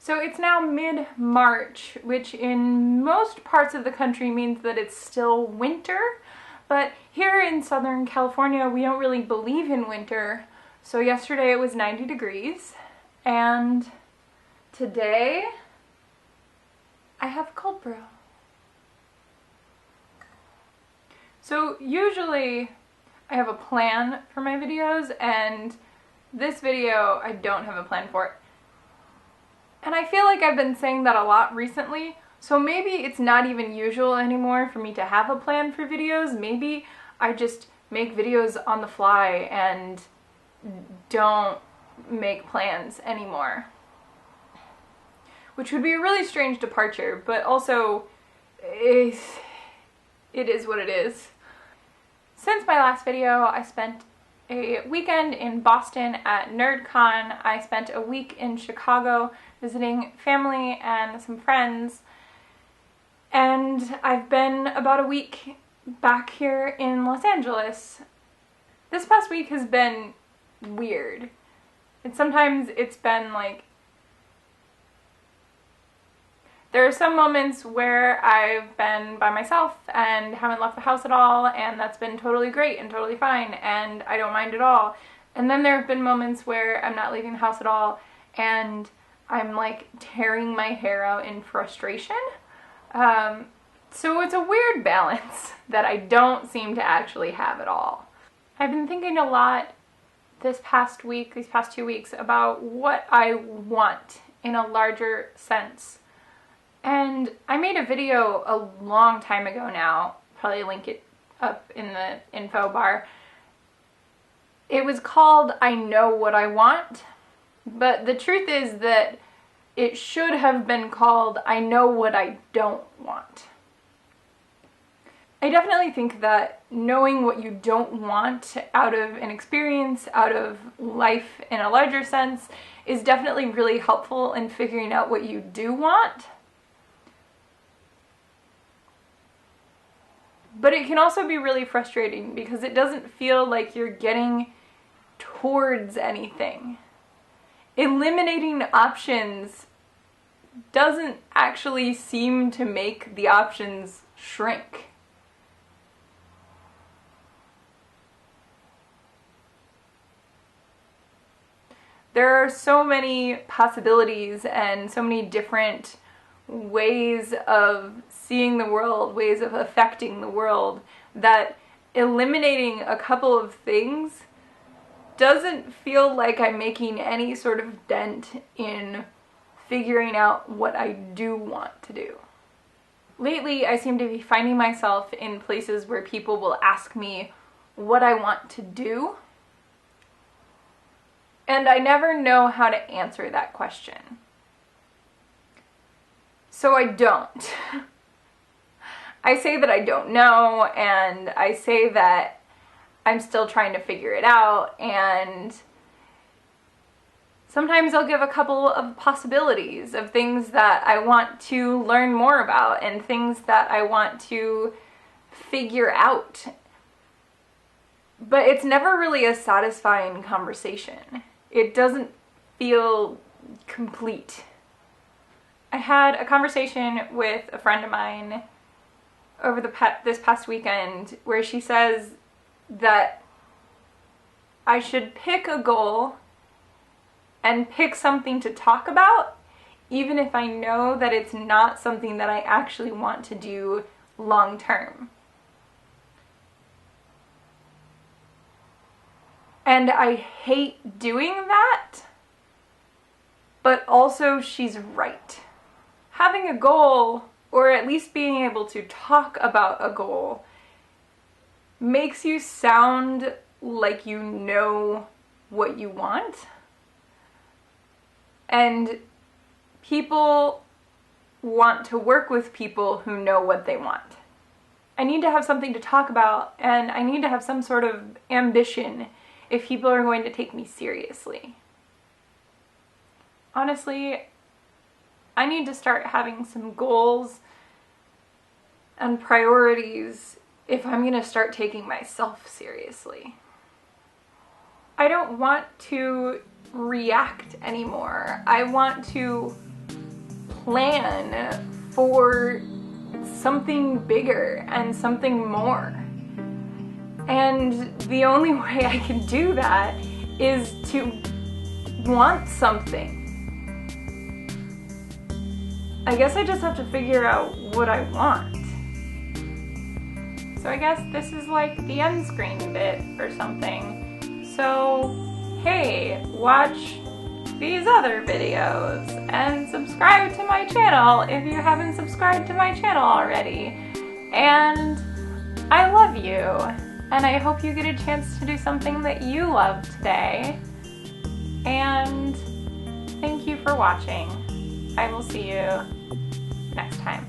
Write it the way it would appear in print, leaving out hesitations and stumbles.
So it's now mid-March, which in most parts of the country means that it's still winter, but here in Southern California, we don't really believe in winter. So yesterday it was 90 degrees, and today I have cold brew. So usually I have a plan for my videos, and this video I don't have a plan for it. And I feel like I've been saying that a lot recently, so maybe it's not even usual anymore for me to have a plan for videos. Maybe I just make videos on the fly and don't make plans anymore. Which would be a really strange departure, but also it is what it is. Since my last video, I spent a weekend in Boston at NerdCon. I spent a week in Chicago visiting family and some friends, and I've been about a week back here in Los Angeles. This past week has been weird, and sometimes it's been like, there are some moments where I've been by myself and haven't left the house at all, and that's been totally great and totally fine, and I don't mind at all. And then there have been moments where I'm not leaving the house at all, and I'm like tearing my hair out in frustration. So it's a weird balance that I don't seem to actually have at all. I've been thinking a lot these past 2 weeks, about what I want in a larger sense. And I made a video a long time ago now, probably link it up in the info bar. It was called I Know What I Want, but the truth is that it should have been called I Know What I Don't Want. I definitely think that knowing what you don't want out of an experience, out of life in a larger sense, is definitely really helpful in figuring out what you do want. But it can also be really frustrating because it doesn't feel like you're getting towards anything. Eliminating options doesn't actually seem to make the options shrink. There are so many possibilities and so many different ways of seeing the world, ways of affecting the world, that eliminating a couple of things doesn't feel like I'm making any sort of dent in figuring out what I do want to do. Lately, I seem to be finding myself in places where people will ask me what I want to do, and I never know how to answer that question. So I don't. I say that I don't know, and I say that I'm still trying to figure it out, and sometimes I'll give a couple of possibilities of things that I want to learn more about and things that I want to figure out. But it's never really a satisfying conversation. It doesn't feel complete. I had a conversation with a friend of mine over this past weekend where she says that I should pick a goal and pick something to talk about, even if I know that it's not something that I actually want to do long term. And I hate doing that, but also she's right. Having a goal, or at least being able to talk about a goal, makes you sound like you know what you want. And people want to work with people who know what they want. I need to have something to talk about, and I need to have some sort of ambition if people are going to take me seriously. Honestly, I need to start having some goals and priorities if I'm going to start taking myself seriously. I don't want to react anymore. I want to plan for something bigger and something more. And the only way I can do that is to want something. I guess I just have to figure out what I want. So I guess this is like the end screen bit or something. So, hey, watch these other videos and subscribe to my channel if you haven't subscribed to my channel already. And I love you, and I hope you get a chance to do something that you love today. And thank you for watching. I will see you next time.